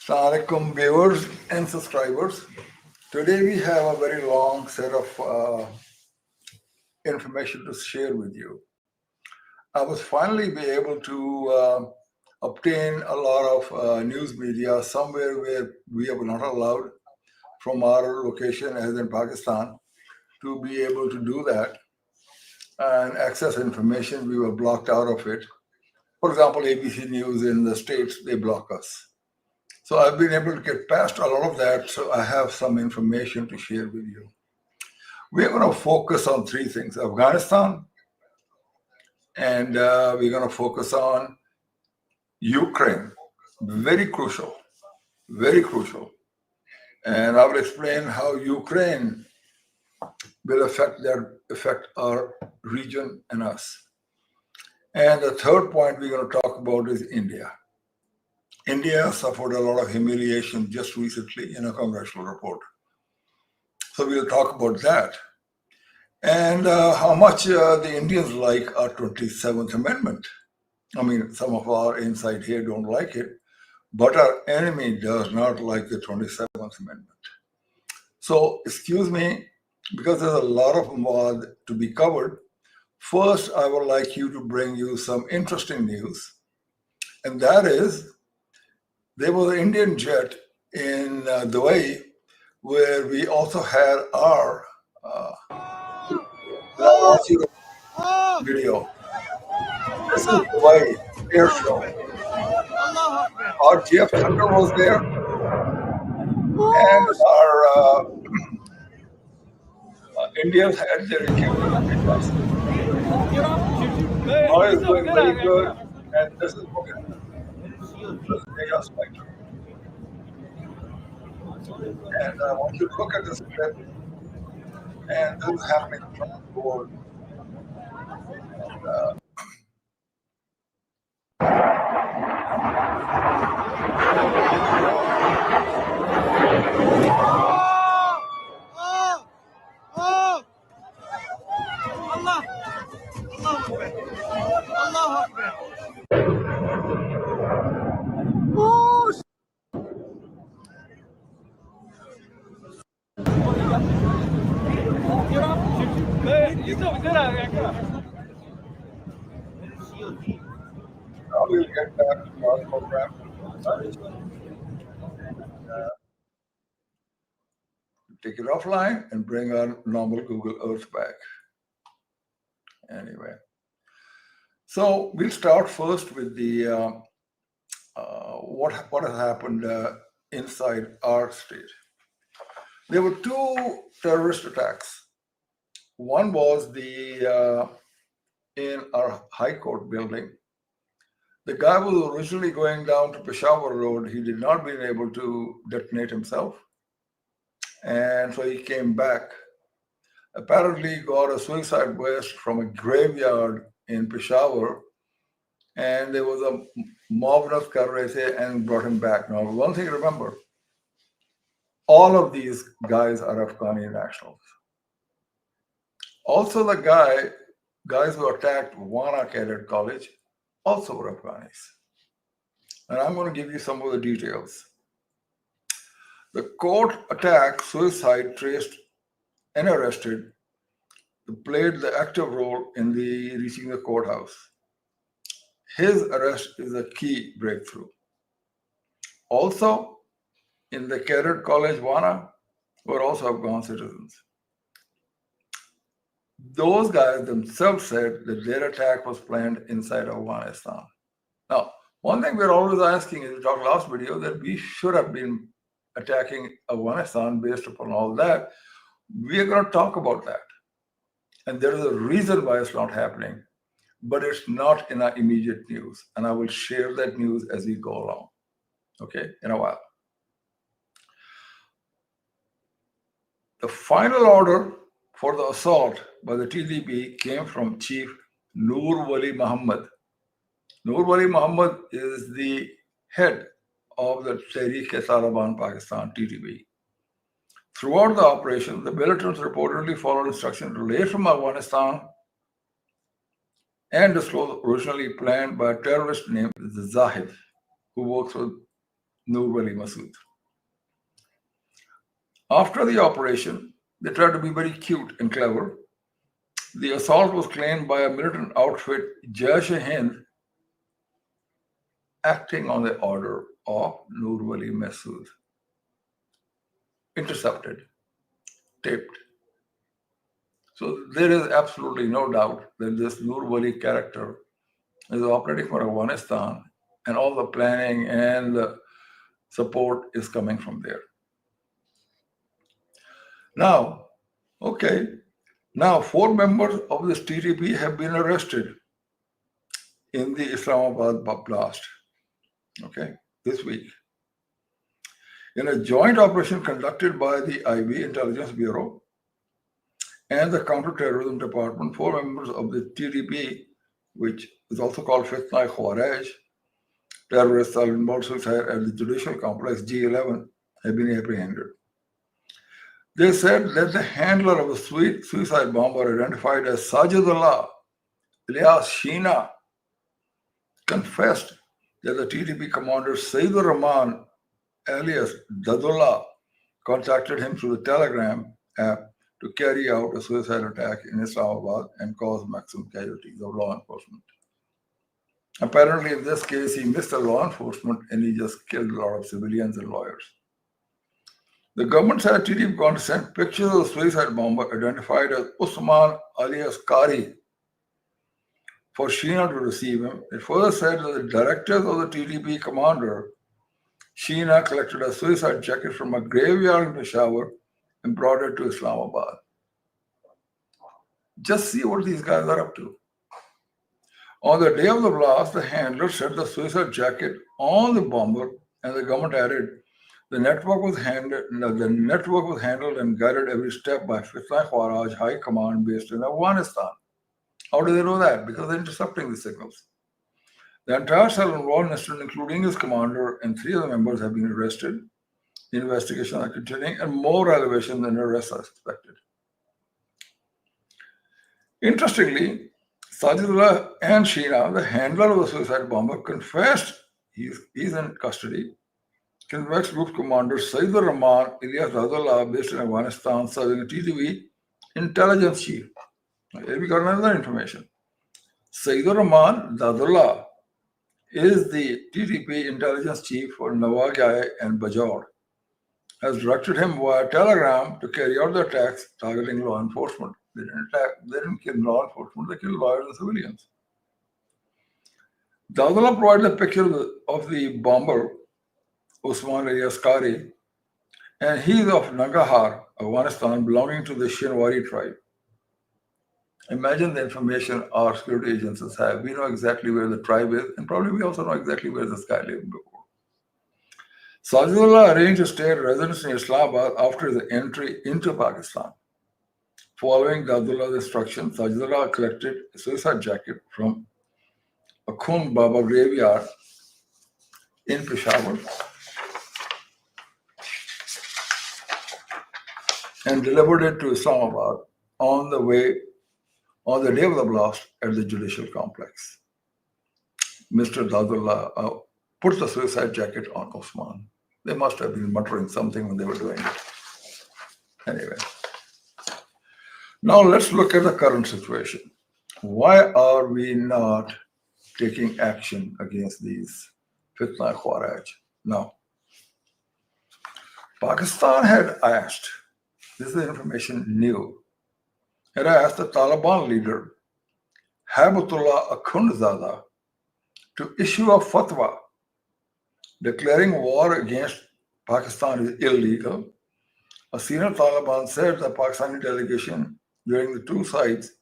Assalamu alaikum viewers and subscribers. Today we have a very long set of information to share with you. I was finally be able to obtain a lot of news media somewhere where we are not allowed from our location as in Pakistan to be able to do that and access information. We were blocked out of it. For example, ABC News in the States, they block us. So I've been able to get past a lot of that, so I have some information to share with you. We're going to focus on three things: Afghanistan, and we're going to focus on Ukraine. Very crucial, very crucial. And I will explain how Ukraine will affect our region and us. And the third point we're going to talk about is India. India suffered a lot of humiliation just recently in a congressional report. So we'll talk about that. And how much the Indians like our 27th Amendment. I mean, some of our inside here don't like it, but our enemy does not like the 27th Amendment. So, excuse me, because there's a lot of mod to be covered. First, I would like to bring you some interesting news. And that is, there was an Indian jet in Dubai where we also had our video. This is Dubai air show. Our GF Thunder was there, and our Indians had their equipment with us. Now it's going very good, and this is what and I want you to look at this clip, and this is happening from the board. Now we'll get back to our program. Take it offline and bring our normal Google Earth back. Anyway, so we'll start first with the what has happened inside our state. There were two terrorist attacks. One was the in our High Court building. The guy was originally going down to Peshawar Road. He did not been able to detonate himself, and so he came back. Apparently got a suicide vest from a graveyard in Peshawar, and there was a mob of terrorists and brought him back. Now, one thing to remember, all of these guys are Afghani nationals. Also, the guys who attacked Wana Cadet College also were Afghanis. And I'm going to give you some of the details. The court attack, suicide, traced and arrested, played the active role in the reaching the courthouse. His arrest is a key breakthrough. Also, in the Cadet College Wana were also Afghan citizens. Those guys themselves said that their attack was planned inside Afghanistan. Now, one thing we're always asking in the last video that we should have been attacking Afghanistan based upon all that. We are going to talk about that. And there is a reason why it's not happening, but it's not in our immediate news. And I will share that news as we go along, okay, in a while. The final order for the assault by the TDP came from Chief Noor Wali Mehsud. Noor Wali Mehsud is the head of the Taliban Pakistan, TTP. Throughout the operation, the militants reportedly followed instructions relayed from Afghanistan and disclosed originally planned by a terrorist named Zahid, who works with Noor Wali Mehsud. After the operation, they tried to be very cute and clever. The assault was claimed by a militant outfit, Jaish-e-Hind, acting on the order of Noor Wali Mehsud. Intercepted, taped. So there is absolutely no doubt that this Noor Wali character is operating for Afghanistan, and all the planning and the support is coming from there. Now, now 4 members of this TTP have been arrested in the Islamabad blast, this week. In a joint operation conducted by the IB Intelligence Bureau and the Counterterrorism Department, 4 members of the TTP, which is also called Fitna Khawaraj, terrorists involved suicide at the judicial complex G11, have been apprehended. They said that the handler of a suicide bomber identified as Sajidullah alias Sheena confessed that the TTP commander Sayyidur Rahman alias Dadullah contacted him through the Telegram app to carry out a suicide attack in Islamabad and cause maximum casualties of law enforcement. Apparently, in this case, he missed the law enforcement and he just killed a lot of civilians and lawyers. The government said TTP going to send pictures of the suicide bomber identified as Usman alias Qari for Sheena to receive him. It further said that the directors of the TTP commander, Sheena, collected a suicide jacket from a graveyard in Peshawar and brought it to Islamabad. Just see what these guys are up to. On the day of the blast, the handler set the suicide jacket on the bomber, and the government added, the network was handled and guided every step by Fitna Khawaraj High Command based in Afghanistan. How do they know that? Because they're intercepting the signals. The entire cell involved, including his commander and 3 other members, have been arrested. Investigations are continuing, and more allegations than arrests are expected. Interestingly, Sajidullah and Sheena, the handler of the suicide bomber, confessed he's in custody. Convex Group Commander Sayyidur Rahman alias Dadullah, based in Afghanistan, serving a TTP intelligence chief. Here we got another information. Sayyidur Rahman Dadullah is the TTP intelligence chief for Nawagay and Bajaur, has directed him via telegram to carry out the attacks targeting law enforcement. They didn't kill law enforcement, they killed lawyers and civilians. Dadullah provided a picture of the bomber, Usman alias Qari, and he is of Nangarhar, Afghanistan, belonging to the Shinwari tribe. Imagine the information our security agencies have. We know exactly where the tribe is, and probably we also know exactly where this guy lived before. Sajidullah arranged to stay at residence in Islamabad after the entry into Pakistan. Following Dadullah's instructions, Sajidullah collected a suicide jacket from a Khun Baba graveyard in Peshawar and delivered it to Islamabad on the day of the blast at the judicial complex. Mr. Dadullah put the suicide jacket on Osman. They must have been muttering something when they were doing it. Anyway. Now let's look at the current situation. Why are we not taking action against these Fitna Khawaraj? Now, Pakistan had asked, this is information new, had asked the Taliban leader, Habatullah Akhundzada, to issue a fatwa declaring war against Pakistan is illegal. A senior Taliban said the Pakistani delegation during the 2 sides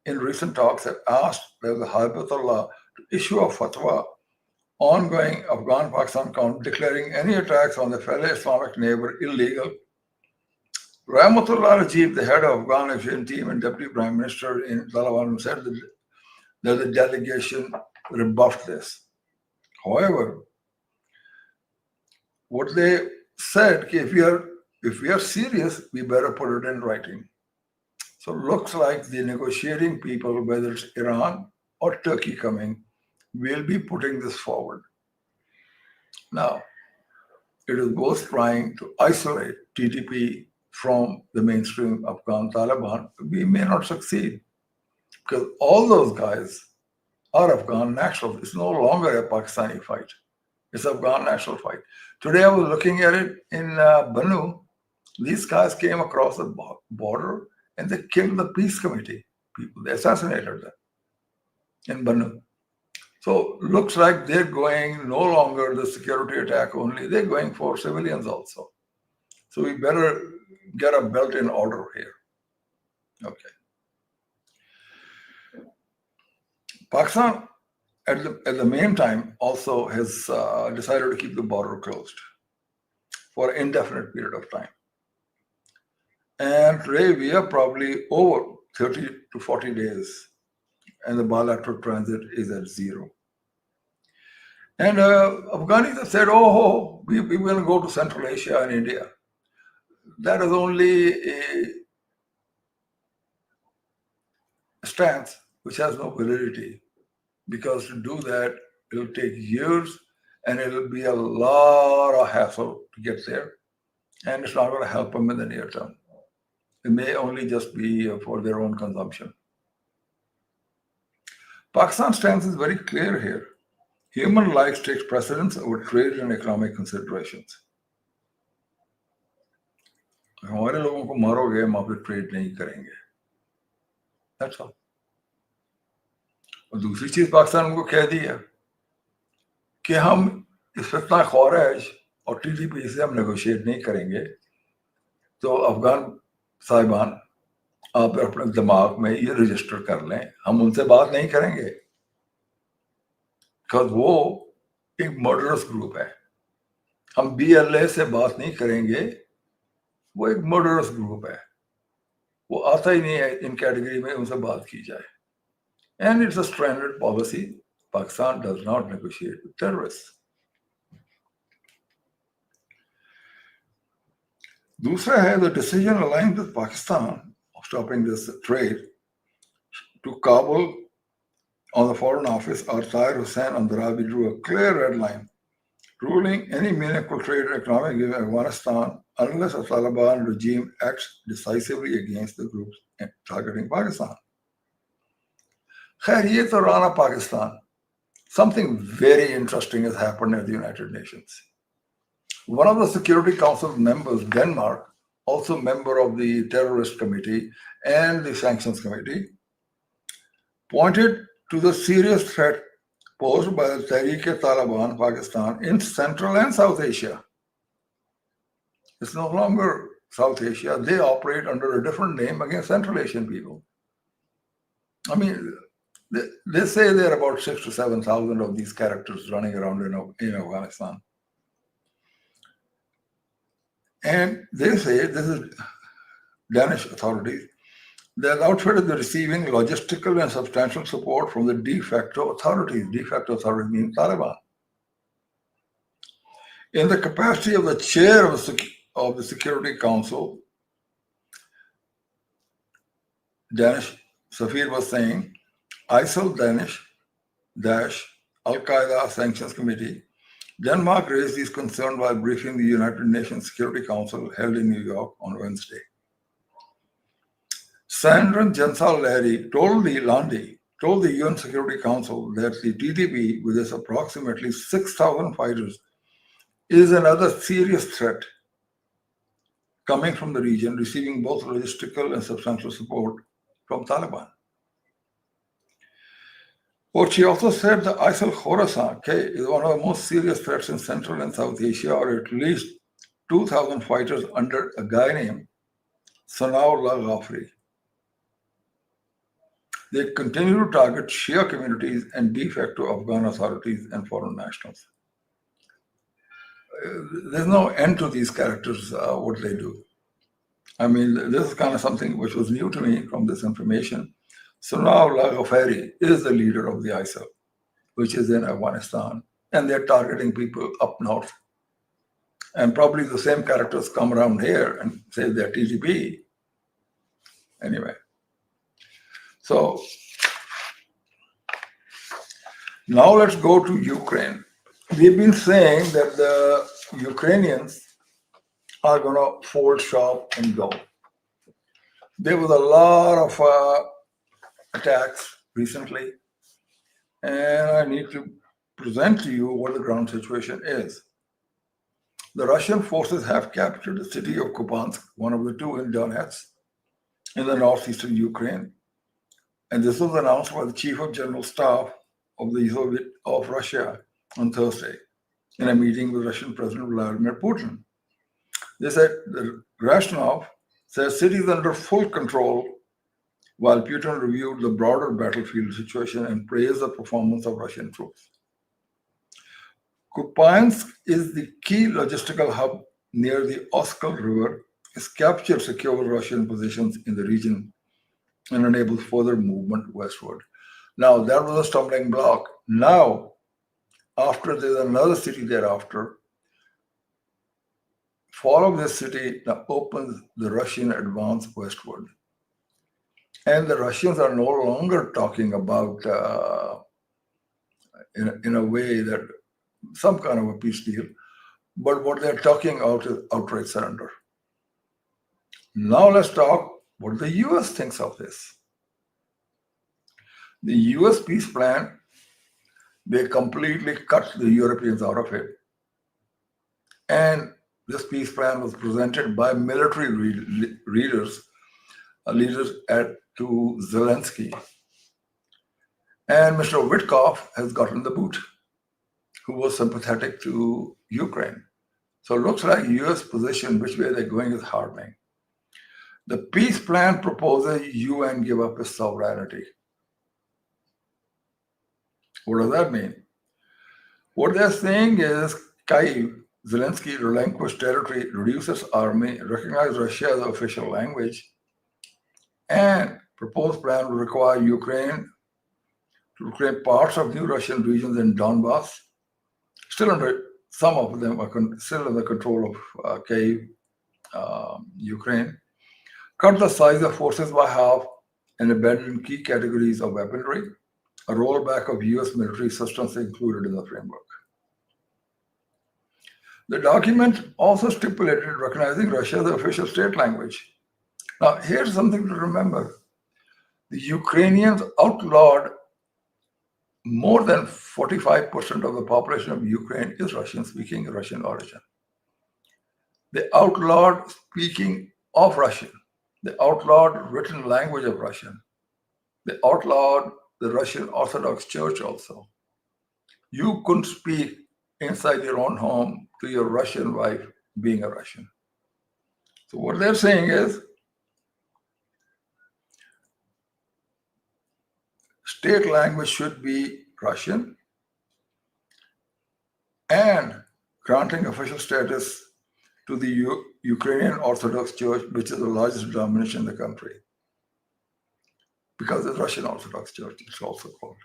in recent talks had asked the Habatullah to issue a fatwa ongoing Afghan-Pakistan conflict declaring any attacks on the fellow Islamic neighbor illegal. Rahmatullah Rajiv, the head of Afghan Action Team and Deputy Prime Minister in Taliban, said that the delegation rebuffed this. However, what they said, if we are serious, we better put it in writing. So it looks like the negotiating people, whether it's Iran or Turkey coming, will be putting this forward. Now, it is both trying to isolate TTP from the mainstream Afghan Taliban. We may not succeed because all those guys are Afghan nationals. It's no longer a Pakistani fight. It's an Afghan national fight. Today I was looking at it in Banu. These guys came across the border and they killed the peace committee people. They assassinated them in Banu. So looks like they're going no longer the security attack only. They're going for civilians also. So we better get a belt in order here. Okay. Pakistan, at the meantime, also has decided to keep the border closed for an indefinite period of time. And today we are probably over 30 to 40 days, and the bilateral transit is at 0. And Afghanis have said, oh, we will go to Central Asia and India. That is only a stance which has no validity, because to do that, it'll take years and it'll be a lot of hassle to get there. And it's not going to help them in the near term. It may only just be for their own consumption. Pakistan's stance is very clear here. Human life takes precedence over trade and economic considerations. हमारे लोगों को मारोगे, हम आप trade नहीं करेंगे. That's all. और दूसरी चीज पाकिस्तान उनको कह दी है कि हम इस फितना ख्वारिज और टीटीपी से हम नेगोशिएट नहीं करेंगे. तो अफगान साहिबान, आप अपने दिमाग में ये रजिस्टर कर लें, हम उनसे बात नहीं करेंगे, बिकॉज वो एक मर्डरस ग्रुप है. हम BLA से बात नहीं करेंगे, वो एक मर्डरस ग्रुप है, वो आता ही नहीं है इन कैटेगरी में उनसे बात की जाए. And it's a standard policy. Pakistan does not negotiate with terrorists. दूसरा है, the decision aligned with Pakistan of stopping this trade to Kabul on the Foreign Office or Tahir Hussain Andarabi drew a clear red line, ruling any meaningful trade or economic in Afghanistan unless a Taliban regime acts decisively against the groups targeting Pakistan. Khair, ye to rana Pakistan. Something very interesting has happened at the United Nations. One of the Security Council members, Denmark, also member of the Terrorist Committee and the Sanctions Committee, pointed to the serious threat posed by the Tehreek-e-Taliban Pakistan in Central and South Asia. It's no longer South Asia. They operate under a different name against Central Asian people. I mean, they say there are about 6,000 to 7,000 of these characters running around in Afghanistan. And they say, this is Danish authorities, that outfit is receiving logistical and substantial support from the de facto authorities. De facto authorities mean Taliban. In the capacity of the chair of the Security Council, Danish Safir was saying, ISIL Daesh Al-Qaeda Sanctions Committee, Denmark raised these concerns while briefing the United Nations Security Council held in New York on Wednesday. Sandran Jensal Lahiri told the UN Security Council that the TTP, with its approximately 6,000 fighters, is another serious threat coming from the region, receiving both logistical and substantial support from Taliban. But she also said the ISIL Khorasan is one of the most serious threats in Central and South Asia, or at least 2,000 fighters under a guy named Sanaullah Ghafri. They continue to target Shia communities and de facto Afghan authorities and foreign nationals. There's no end to these characters, what they do. I mean, this is kind of something which was new to me from this information. Sanaullah Ghafari is the leader of the ISIL, which is in Afghanistan, and they're targeting people up north. And probably the same characters come around here and say they're TTP. Anyway, so now let's go to Ukraine. We've been saying that the Ukrainians are going to fold shop and go. There was a lot of attacks recently, and I need to present to you what the ground situation is. The Russian forces have captured the city of Kupiansk, one of the two in Donetsk, in the northeastern Ukraine. And this was announced by the Chief of General Staff of the Soviet of Russia on Thursday in a meeting with Russian President Vladimir Putin. They said the Rashnov says city is under full control, while Putin reviewed the broader battlefield situation and praised the performance of Russian troops. Kupiansk is the key logistical hub near the Oskol River. It's captured secure Russian positions in the region and enables further movement westward. Now, that was a stumbling block. Now, after there's another city thereafter, fall of this city now opens the Russian advance westward. And the Russians are no longer talking about, in a way that some kind of a peace deal, but what they're talking about is outright surrender. Now let's talk what the US thinks of this. The US peace plan, they completely cut the Europeans out of it. And this peace plan was presented by military leaders to Zelensky. And Mr. Witkoff has gotten the boot, who was sympathetic to Ukraine. So it looks like US position, which way they're going, is hardening. The peace plan proposes UN give up its sovereignty. What does that mean? What they're saying is Kyiv, Zelensky relinquish territory, reduce its army, recognize Russia as official language, and proposed plan will require Ukraine to reclaim parts of new Russian regions in Donbass, still under, some of them are still under control of Kyiv, Ukraine, cut the size of forces by half and abandon key categories of weaponry, a rollback of US military systems included in the framework. The document also stipulated recognizing Russia as the official state language. Now, here's something to remember. The Ukrainians outlawed more than 45% of the population of Ukraine is Russian-speaking, Russian origin. They outlawed speaking of Russian. They outlawed written language of Russian. They outlawed the Russian Orthodox Church also. You couldn't speak inside your own home to your Russian wife being a Russian. So what they're saying is, state language should be Russian, and granting official status to the Ukrainian Orthodox Church, which is the largest denomination in the country, because it's Russian Orthodox Church, it's also called.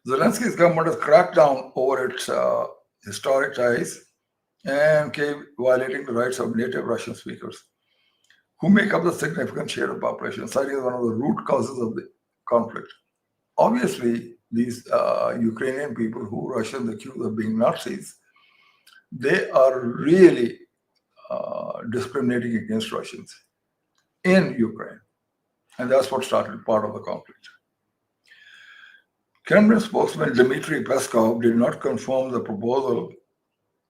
Zelensky's government has cracked down over its historic ties and violating the rights of native Russian speakers, who make up the significant share of population, citing as one of the root causes of the conflict. Obviously, these Ukrainian people who Russians accuse of being Nazis, they are really discriminating against Russians in Ukraine. And that's what started part of the conflict. Kremlin spokesman Dmitry Peskov did not confirm the proposal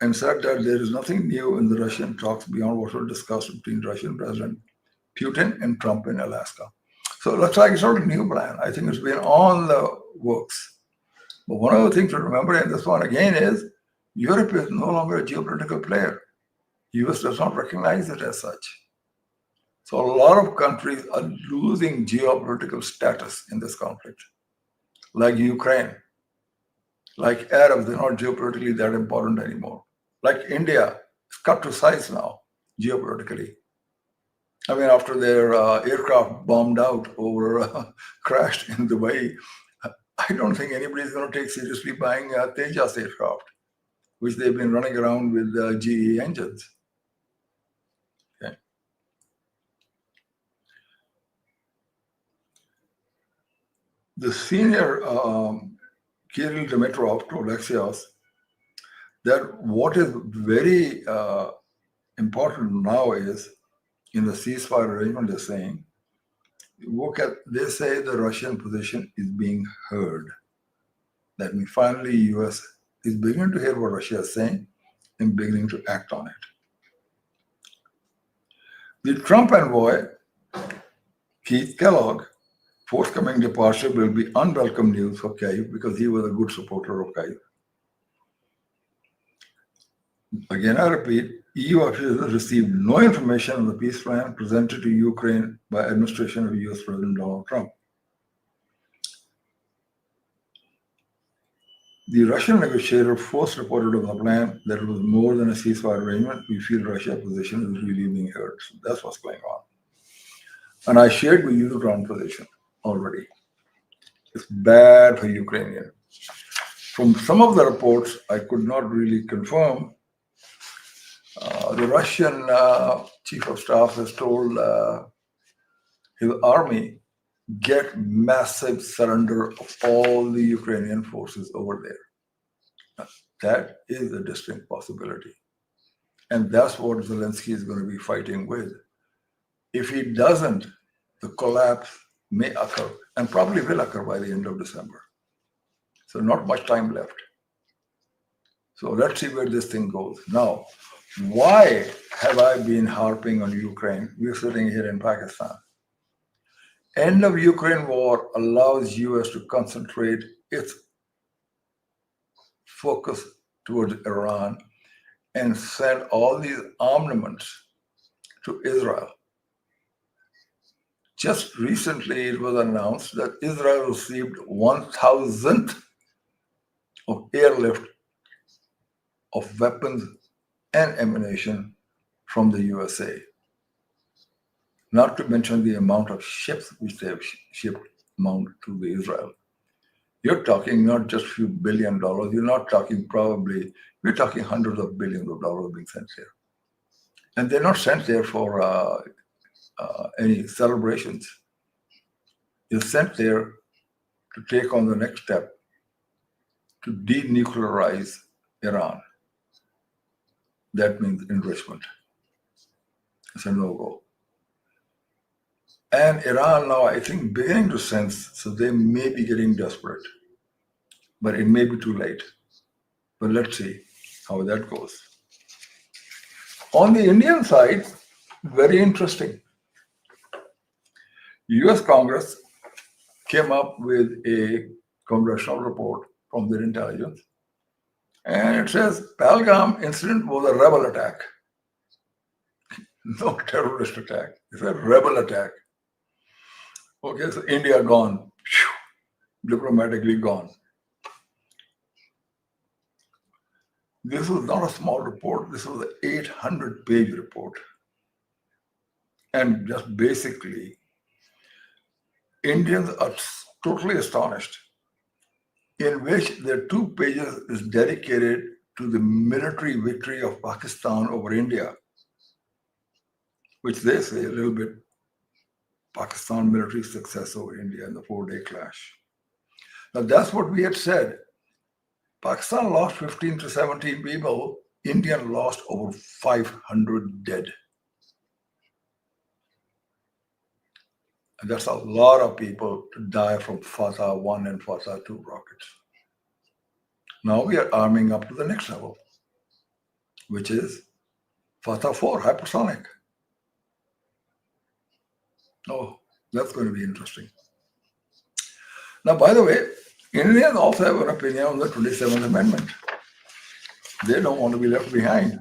and said that there is nothing new in the Russian talks beyond what was discussed between Russian President Putin and Trump in Alaska. So it looks like it's not a new plan. I think it's been on the works. But one of the things to remember in this one again is Europe is no longer a geopolitical player. US does not recognize it as such. So a lot of countries are losing geopolitical status in this conflict, like Ukraine, like Arabs, they're not geopolitically that important anymore. Like India, it's cut to size now, geopolitically. I mean, after their aircraft bombed out or crashed in Dubai, I don't think anybody's going to take seriously buying Tejas aircraft, which they've been running around with GE engines. Okay. The senior Kirill Dimitrov told Axios that what is very important now is in the ceasefire arrangement they're saying, they say the Russian position is being heard. That means finally US is beginning to hear what Russia is saying and beginning to act on it. The Trump envoy, Keith Kellogg, forthcoming departure will be unwelcome news for Kyiv because he was a good supporter of Kyiv. Again, I repeat, EU officials received no information on the peace plan presented to Ukraine by administration of US President Donald Trump. The Russian negotiator first reported on the plan that it was more than a ceasefire arrangement. We feel Russia's position is really being heard. So that's what's going on. And I shared with you the ground position already. It's bad for Ukrainians. From some of the reports, I could not really confirm. The Russian chief of staff has told his army, get massive surrender of all the Ukrainian forces over there. That is a distinct possibility. And that's what Zelensky is going to be fighting with. If he doesn't, the collapse may occur and probably will occur by the end of December. So not much time left. So let's see where this thing goes. Now, why have I been harping on Ukraine? We're sitting here in Pakistan. End of Ukraine war allows US to concentrate its focus towards Iran and send all these armaments to Israel. Just recently, it was announced that Israel received 1,000th of airlift of weapons and ammunition from the USA. Not to mention the amount of ships which they have shipped amount to the Israel. You're talking not just a few $1 billion, you're not talking we're talking hundreds of billions of dollars being sent there. And they're not sent there for any celebrations. They're sent there to take on the next step to denuclearize Iran. That means enrichment. It's a no-go. And Iran now, I think, beginning to sense, so they may be getting desperate, but it may be too late. But let's see how that goes. On the Indian side, very interesting. US Congress came up with a congressional report from their intelligence, and it says Pahalgam incident was a rebel attack. No terrorist attack. It's a rebel attack. Okay, so India gone, diplomatically gone. This was not a small report. This was an 800-page report. And just basically, Indians are totally astonished, in which their 2 pages is dedicated to the military victory of Pakistan over India, which they say a little bit Pakistan military success over India in the 4-day clash. Now that's what we had said. Pakistan lost 15 to 17 people. India lost over 500 dead. And that's a lot of people to die from Fatah 1 and Fatah 2 rockets. Now we are arming up to the next level, which is Fatah 4, hypersonic. Oh, that's going to be interesting. Now, by the way, Indians also have an opinion on the 27th Amendment. They don't want to be left behind.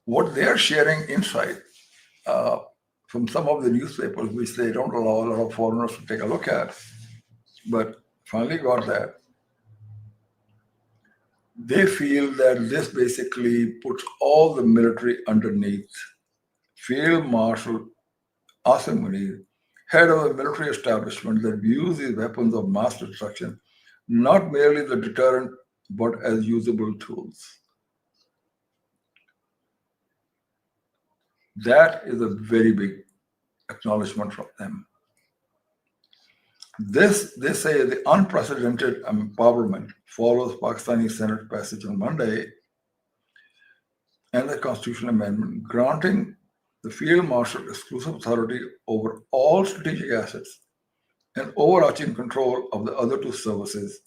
What they're sharing insight from some of the newspapers, which they don't allow a lot of foreigners to take a look at, but finally got that. They feel that this basically puts all the military underneath Field Marshal Asim Munir, head of the military establishment that views these weapons of mass destruction not merely the deterrent, but as usable tools. That is a very big acknowledgement from them. This, they say, the unprecedented empowerment follows Pakistani Senate passage on Monday and the constitutional amendment granting the Field Marshal exclusive authority over all strategic assets and overarching control of the other two services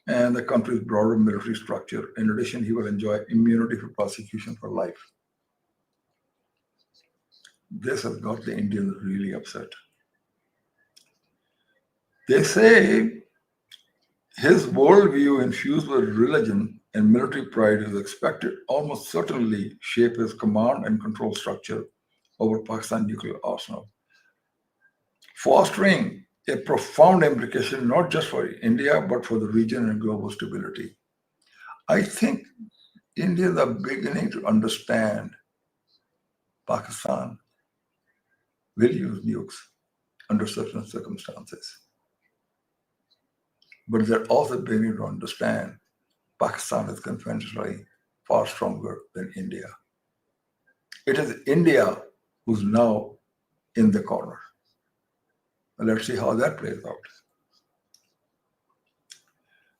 and the country's broader military structure. In addition, he will enjoy immunity from prosecution for life. This has got the Indians really upset. They say his worldview infused with religion and military pride is expected almost certainly shape his command and control structure over Pakistan's nuclear arsenal, fostering a profound implication not just for India but for the region and global stability. I think Indians are beginning to understand Pakistan will use nukes under certain circumstances. But they're also beginning to understand Pakistan is conventionally far stronger than India. It is India who's now in the corner. Let's see how that plays out.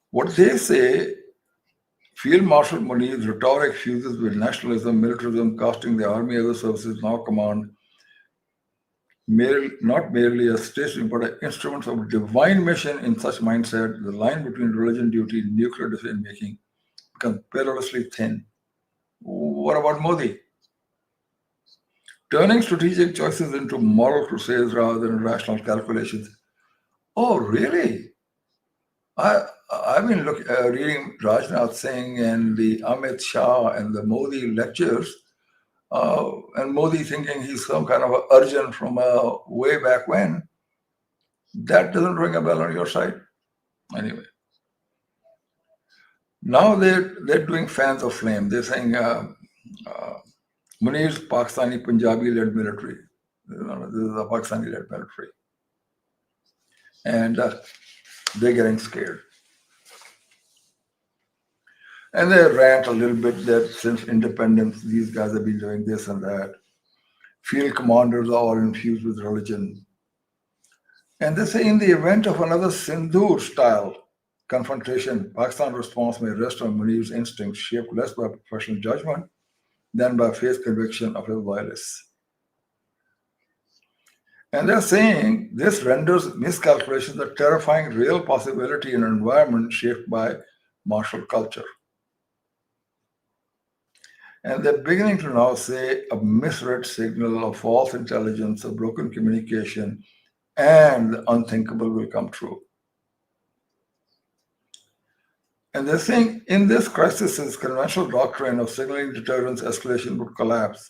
What they say, Field Marshal Munir's rhetoric fuses with nationalism, militarism, casting the army as a services now command not merely a station but an instrument of divine mission. In such mindset, the line between religion, duty, and nuclear decision making becomes perilously thin. What about Modi? Turning strategic choices into moral crusades rather than rational calculations. Oh, really? I've been reading Rajnath Singh and the Amit Shah and the Modi lectures, and Modi thinking he's some kind of an Arjun from way back when. That doesn't ring a bell on your side? Anyway. Now they're doing fans of flame. They're saying Munir's Pakistani Punjabi-led military. This is a Pakistani-led military. And they're getting scared. And they rant a little bit that since independence, these guys have been doing this and that. Field commanders are all infused with religion. And they say in the event of another Sindoor-style confrontation, Pakistan's response may rest on Munir's instincts, shaped less by professional judgment than by faith conviction of his loyalists. And they're saying this renders miscalculations a terrifying real possibility in an environment shaped by martial culture. And they're beginning to now say a misread signal of false intelligence, a broken communication, and the unthinkable will come true. And they're saying in this crisis, conventional doctrine of signaling deterrence escalation would collapse.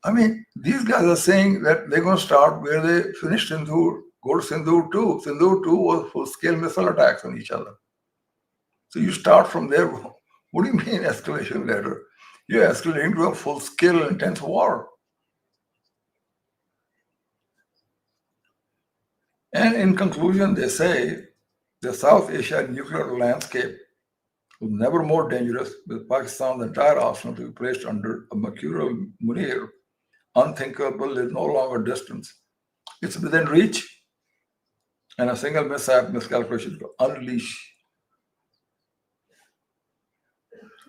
I mean, these guys are saying that they're going to start where they finished Sindoor, go to Sindoor 2. Sindoor 2 was full-scale missile attacks on each other. So you start from there. What do you mean escalation later? You're escalating to a full-scale intense war. And in conclusion, they say the South Asia nuclear landscape was never more dangerous, with Pakistan's entire arsenal to be placed under a mercurial Munir. Unthinkable is no longer distance. It's within reach, and a single mishap, miscalculation to unleash.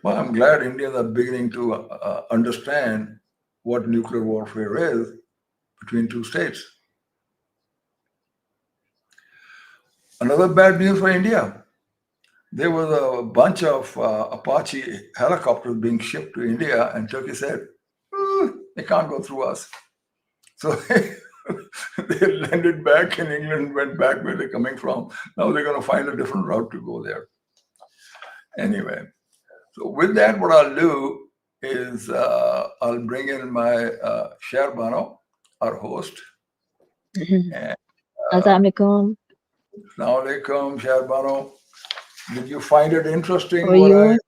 Well, I'm glad Indians are beginning to understand what nuclear warfare is between two states. Another bad news for India. There was a bunch of Apache helicopters being shipped to India, and Turkey said, they can't go through us. So they landed back in England, went back where they're coming from. Now they're going to find a different route to go there. Anyway, so with that, what I'll do is I'll bring in my Sharbano, our host. Assalamu alaikum. Assalamu alaikum, Sharbano. Did you find it interesting? How are you?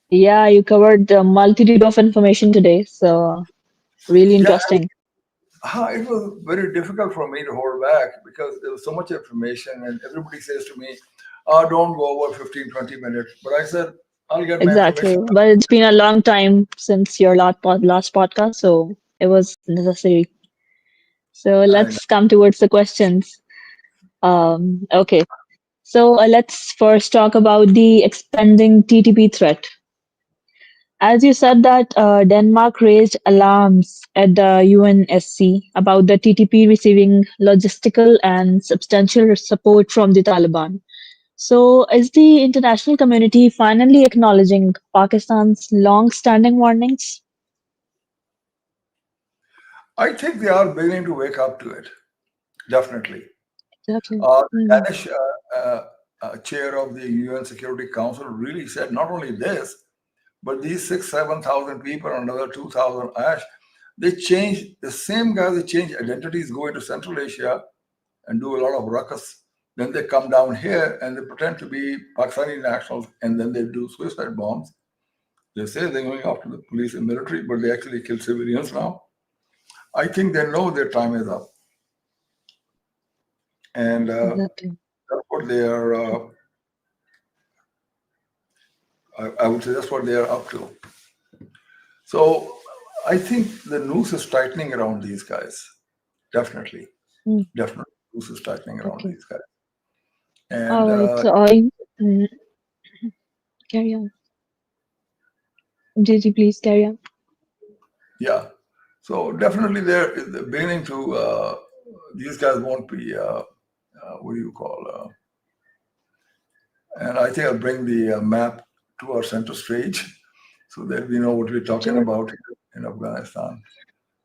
Yeah, you covered a multitude of information today, so really interesting. It was very difficult for me to hold back because there was so much information, and everybody says to me, don't go over 15, 20 minutes. But I said, I'll get my Exactly. information. But it's been a long time since your last podcast, so it was necessary. So let's come towards the questions. Okay. So let's first talk about the expanding TTP threat. As you said that Denmark raised alarms at the UNSC about the TTP receiving logistical and substantial support from the Taliban. So is the international community finally acknowledging Pakistan's long-standing warnings? I think they are beginning to wake up to it, definitely. Exactly. The Danish chair of the UN Security Council really said not only this, but these 7,000 people, another 2,000 Ash, they change, the same guys, they change identities, go into Central Asia and do a lot of ruckus. Then they come down here and they pretend to be Pakistani nationals, and then they do suicide bombs. They say they're going after the police and military, but they actually kill civilians now. I think they know their time is up. And Exactly. that's what they are, I would say that's what they are up to. So I think the noose is tightening around these guys. Definitely. Mm, Definitely. Noose is tightening around okay. these guys. And All right. So mm, carry on. Gigi, please carry on. yeah. So definitely they're beginning to, these guys won't be, what do you call, and I think I'll bring the map to our center stage so that we know what we're talking Sure. about in Afghanistan.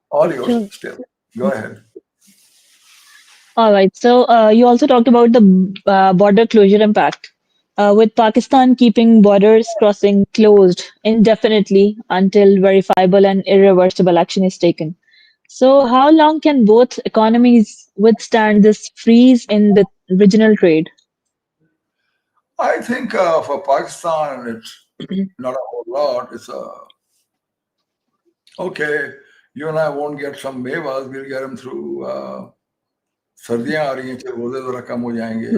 All yours Sure. still. Go ahead. All right. So you also talked about the border closure impact, with Pakistan keeping borders crossing closed indefinitely until verifiable and irreversible action is taken. So how long can both economies withstand this freeze in the regional trade? I think for Pakistan, it's not a whole lot. It's okay, you and I won't get some mevas, we'll get them through सर्दियां आ रही हैं, चल रोजे जरा कम हो जाएंगे,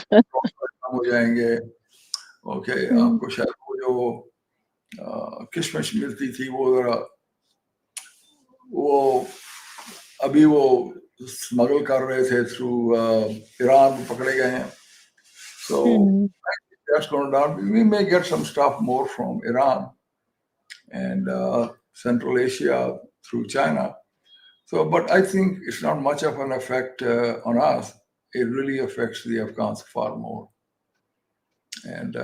कम हो जाएंगे. ओके, Mm, आपको शायद वो जो किशमिश मिलती थी वो जरा वो अभी वो स्मगल कर रहे थे थ्रू ईरान, पकड़े गए हैं. So mm, I think that's going down. We may get some stuff more from Iran and Central Asia through China. So, but I think it's not much of an effect on us. It really affects the Afghans far more. And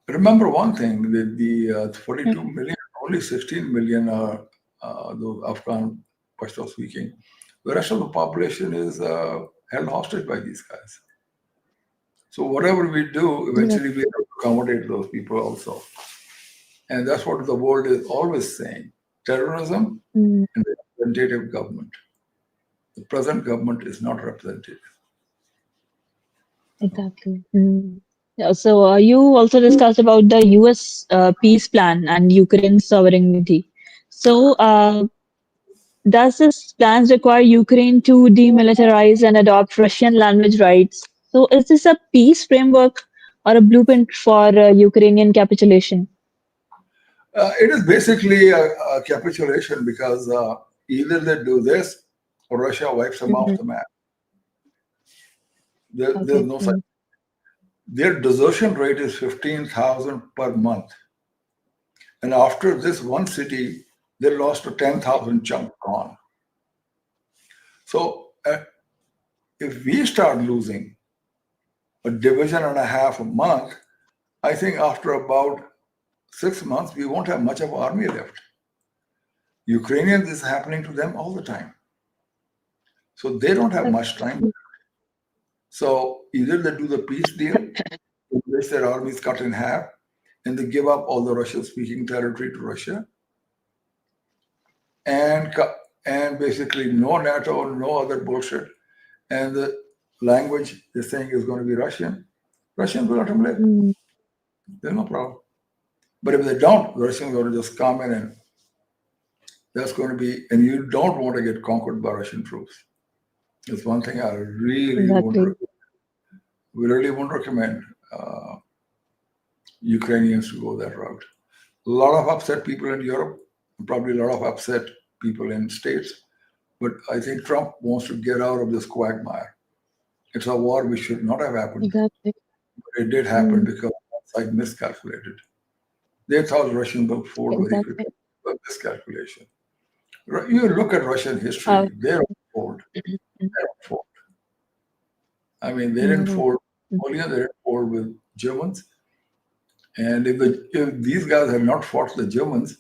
remember one thing: the 42 mm. million, only 16 million are those Afghan Pashto speaking. The rest of the population is held hostage by these guys. So whatever we do, eventually we have to accommodate those people also. And that's what the world is always saying: terrorism Mm, and representative government. The present government is not representative. exactly. Mm. Yeah, so you also discussed about the US peace plan and Ukraine's sovereignty. So does this plans require Ukraine to demilitarize and adopt Russian language rights? So is this a peace framework or a blueprint for Ukrainian capitulation? It is basically a capitulation because either they do this or Russia wipes them off Mhm. the map. There's Okay. no such. Their desertion rate is 15,000 per month. And after this one city, they lost a 10,000 chunk gone. So if we start losing a division and a half a month, I think after about 6 months, we won't have much of army left. Ukrainians is happening to them all the time. So they don't have much time. So either they do the peace deal, in which their army is cut in half, and they give up all the Russian-speaking territory to Russia, and basically no NATO, no other bullshit, and the language they're saying is going to be Russian. Russians will let them live. Mm, There's no problem. But if they don't, the Russians are going to just come in, and that's going to be. And you don't want to get conquered by Russian troops. It's one thing I really exactly. won't recommend Ukrainians to go that route. A lot of upset people in Europe, probably a lot of upset people in states. But I think Trump wants to get out of this quagmire. It's a war which should not have happened. Exactly. But it did happen Mm, because one side miscalculated. They thought Russians will fold very exactly. quickly, but miscalculation. You look at Russian Uh, history, they don't fold. They don't fold. I mean, they didn't no. fold Napoleon, they didn't fold with Germans. And if these guys had not fought the Germans,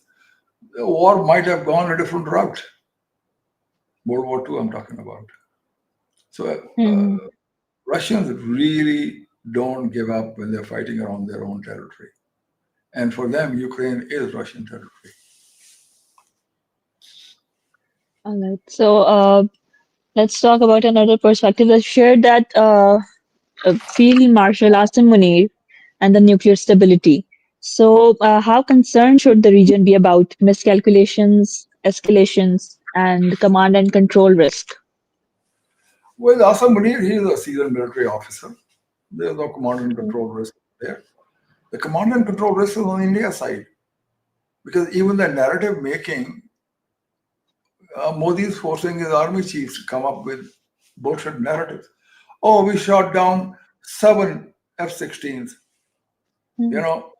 the war might have gone a different route. World War II, I'm talking about. So Mm, Russians really don't give up when they're fighting around their own territory. And for them, Ukraine is Russian territory. all right. So let's talk about another perspective that shared that Field Marshal Asim Munir and the nuclear stability. So, how concerned should the region be about miscalculations, escalations, and command and control risk? With Asam Munir, he is a seasoned military officer. There's no command and control risk there. The command and control risk is on India side because even the narrative making, Modi is forcing his army chiefs to come up with bullshit narratives. Oh, we shot down 7 F-16s. You Mm, know,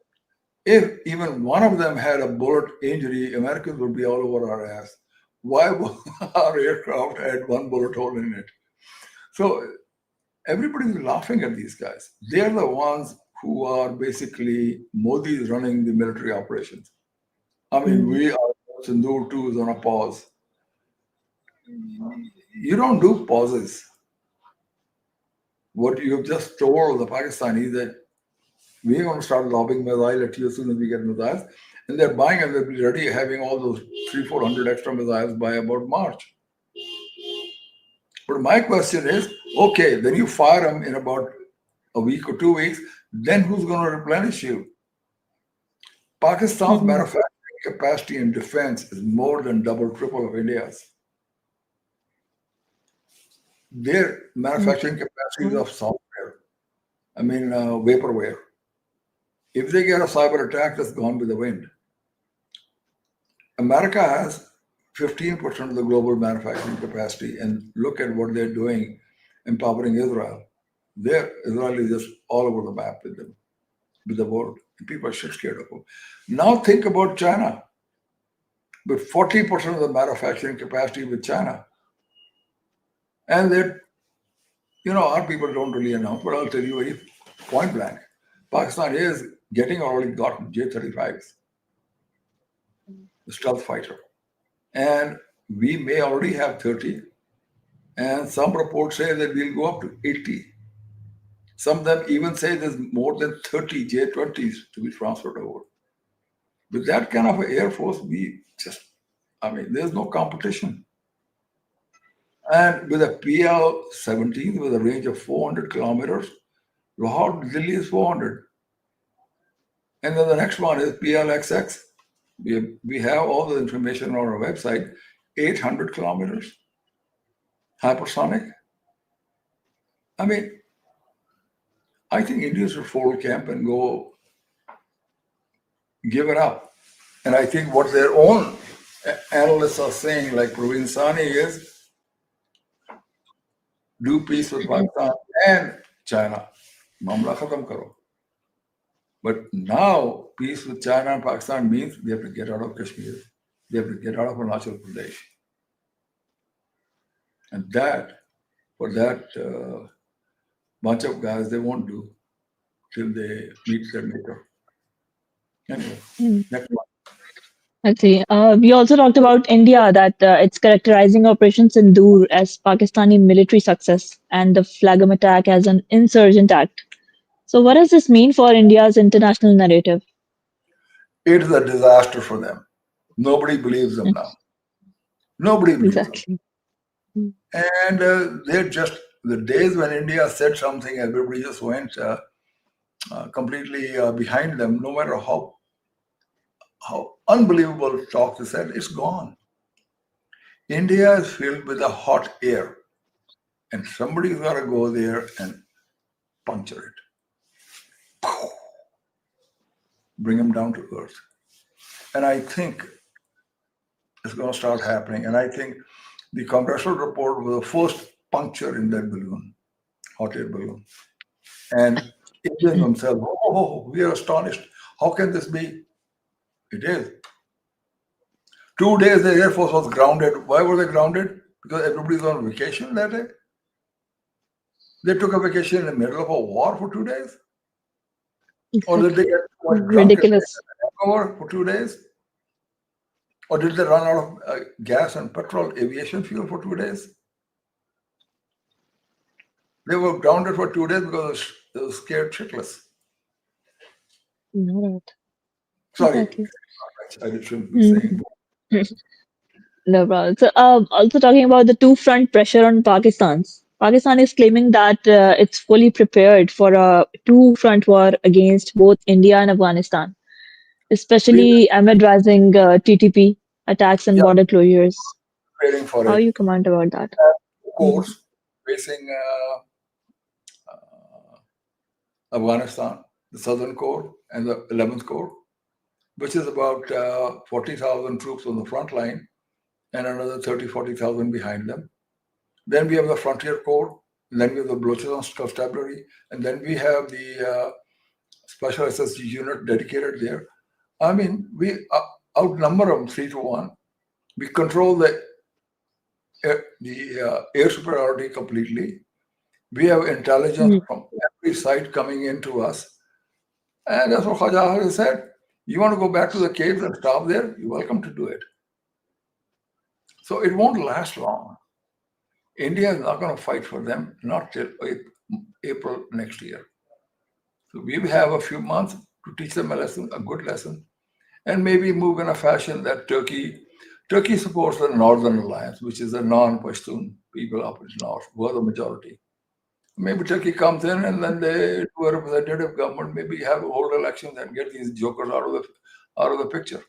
if even one of them had a bullet injury, Americans would be all over our ass. Why would our aircraft had one bullet hole in it? So everybody's laughing at these guys. They're the ones who are basically Modi is running the military operations. I mean, mm, we are Sindoor 2 is on a pause. You don't do pauses. What you've just told the Pakistanis that we're going to start lobbing missile at you as soon as we get missiles. And they're buying and they'll be ready having all those 300-400 extra missiles by about March. But my question is, okay, then you fire them in about a week or 2 weeks, then who's going to replenish you? Pakistan's mm, manufacturing capacity in defense is more than double, triple of India's. Their mm, manufacturing capacity is of software, vaporware. If they get a cyber attack, that's gone with the wind. America has 15% of the global manufacturing capacity, and look at what they're doing empowering Israel. Israel is just all over the map with them, with the world. And people are shit scared of them. Now think about China, with 40% of the manufacturing capacity with China. And that, our people don't really announce, but I'll tell you very point blank. Pakistan is getting already gotten J-35s, the stealth fighter. And we may already have 30. And some reports say that we'll go up to 80. Some of them even say there's more than 30 J-20s to be transferred over. With that kind of an Air Force, there's no competition. And with a PL-17 with a range of 400 kilometers, Lahore to Delhi is 400. And then the next one is PLXX. We have all the information on our website, 800 kilometers, hypersonic. I mean, I think India should fold camp and go give it up. And I think what their own analysts are saying, like Praveen Sani, is do peace with mm, Pakistan and China. Mamla khatam karo. But now, peace with China and Pakistan means they have to get out of Kashmir. They have to get out of Arunachal Pradesh. And for that bunch of guys, they won't do till they meet their maker. Anyway, mm. next one. Let's see. We also talked about India, that it's characterizing Operation Sindoor as Pakistani military success and the Flagam attack as an insurgent act. So, what does this mean for India's international narrative? It's a disaster for them. Nobody believes them Mm, now. Nobody believes them. exactly. Mm, And they're just the days when India said something, everybody just went completely behind them. No matter how unbelievable talk they said, it's gone. India is filled with a hot air, and somebody's got to go there and puncture it, bring them down to earth. And I think it's going to start happening. And I think The congressional report was the first puncture in that balloon, hot air balloon. And Indians themselves, oh, we are astonished. How can this be? It is. 2 days the Air Force was grounded. Why were they grounded? Because everybody's on vacation that day. They took a vacation in the middle of a war for 2 days? Or did they get quite drunk and Ridiculous. hangover for 2 days? Or did they run out of gas and petrol, aviation fuel for 2 days? They were grounded for 2 days because they were scared shitless. Right. Sorry, Exactly. I shouldn't be saying. No problem. So, also talking about the two-front pressure on Pakistan. Pakistan is claiming that it's fully prepared for a two-front war against both India and Afghanistan, We're especially amid rising TTP attacks and yeah, border closures. preparing for How it. you comment about that? Of course, facing Afghanistan, the Southern Corps and the 11th Corps, which is about 40,000 troops on the front line and another 30, 40,000 behind them. Then we have the Frontier Corps, and then we have the Balochistan Constabulary, and then we have the Special SSG unit dedicated there. I mean, we outnumber them 3-1. We control the air superiority completely. We have intelligence from every side coming into us. And that's what Khawaja Asif said. You want to go back to the caves and stop there? You're welcome to do it. So it won't last long. India is not going to fight for them, not till April next year. So we will have a few months to teach them a lesson, a good lesson, and maybe move in a fashion that Turkey supports the Northern Alliance, which is the non-Pashtun people up in the north, who are the majority. Maybe Turkey comes in and then they do a representative government, maybe have hold elections and get these jokers out of the picture.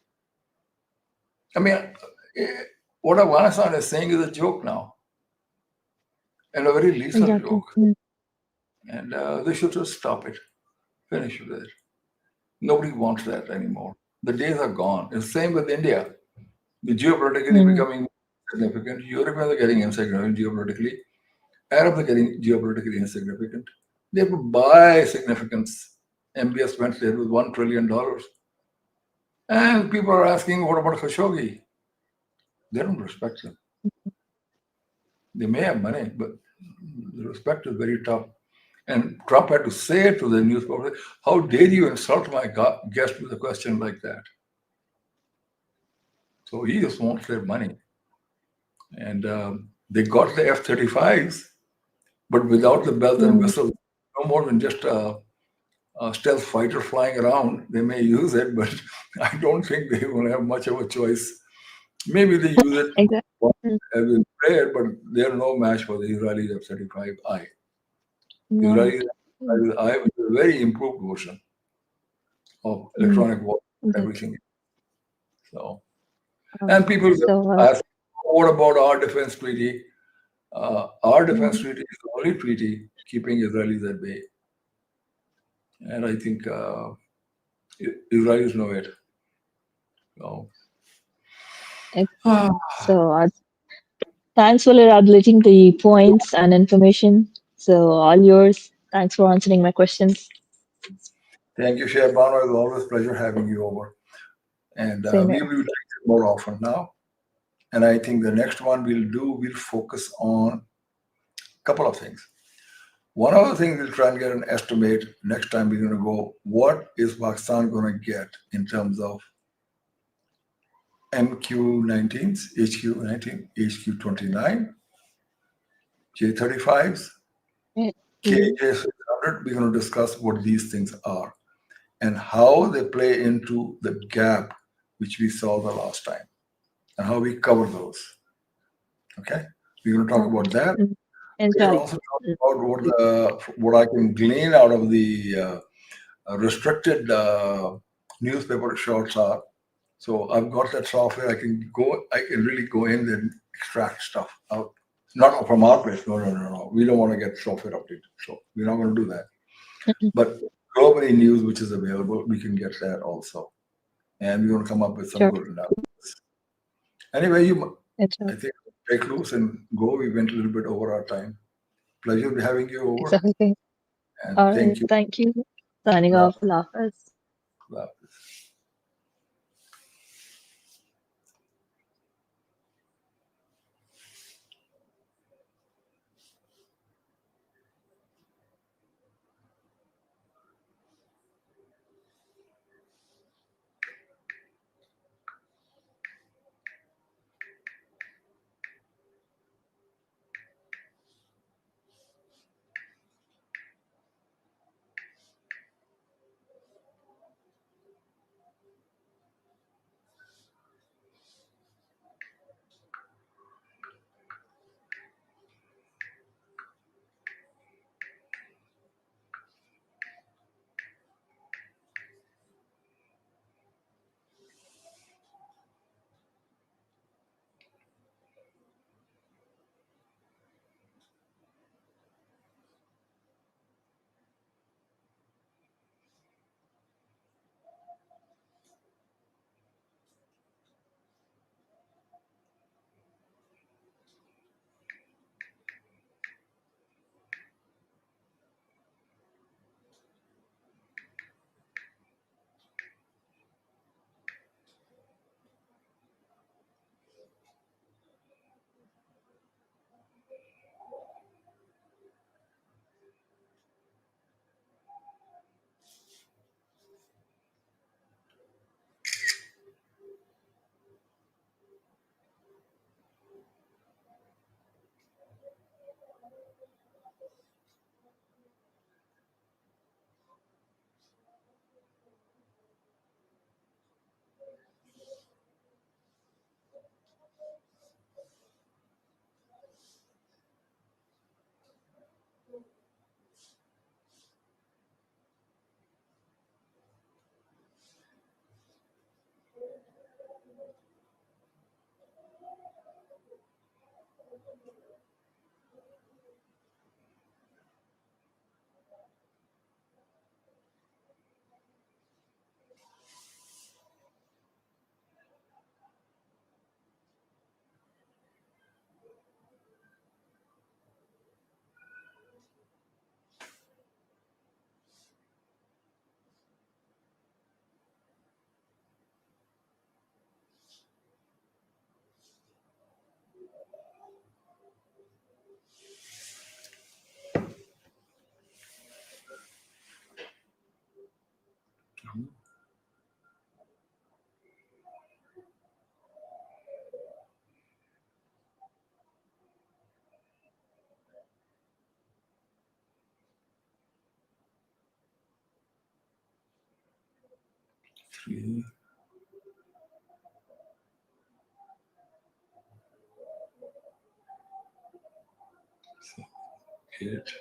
I mean, what Afghanistan is saying is a joke now, and a very lethal Exactly. joke. And they should just stop it, finish with it. Nobody wants that anymore. The days are gone. It's the same with India. The geopolitically becoming significant. Europeans are getting insignificant geopolitically. Arabs are getting geopolitically insignificant. They have to buy significance. MBS went there with $1 trillion. And people are asking, what about Khashoggi? They don't respect them. They may have money, but the respect is very tough. And Trump had to say to the newspaper, how dare you insult my guest with a question like that? So he just wants their money. And they got the F-35s, but without the bells and whistles, no more than just a stealth fighter flying around. They may use it, but I don't think they will have much of a choice. Maybe they use it Exactly. as a prayer, but they're no match for the Israeli F-35I. Right. Israeli F-35I is a very improved version of electronic warfare, everything. So, and people ask, what about our defense treaty? Our defense treaty is the only treaty keeping Israelis at bay. And I think Israelis know it. So, So, thanks for elaborating the points and information. So, all yours. Thanks for answering my questions. thank you, Sherbano. It was always a pleasure having you over. And Same we here. will do it more often now. And I think the next one we'll focus on a couple of things. One of the things we'll try and get an estimate next time we're going to go, what is Pakistan going to get in terms of MQ-19s, HQ-19, HQ-29, J-35s, KJ-600. We're going to discuss what these things are and how they play into the gap which we saw the last time and how we cover those. Okay? We're going to talk about that. We're also talking about what I can glean out of the restricted newspaper shorts are. So I've got that software. I can really go in and extract stuff out. Not from our place. No. We don't want to get software updated. So we're not going to do that. But globally news, which is available, we can get that also. And we're going to come up with some good analysis. Anyway, I think take loose and go. We went a little bit over our time. Pleasure having you It's over, okay. and All right. thank you. Thank you. Signing Allah off. Allah Hafiz. Hafiz. Three, 8.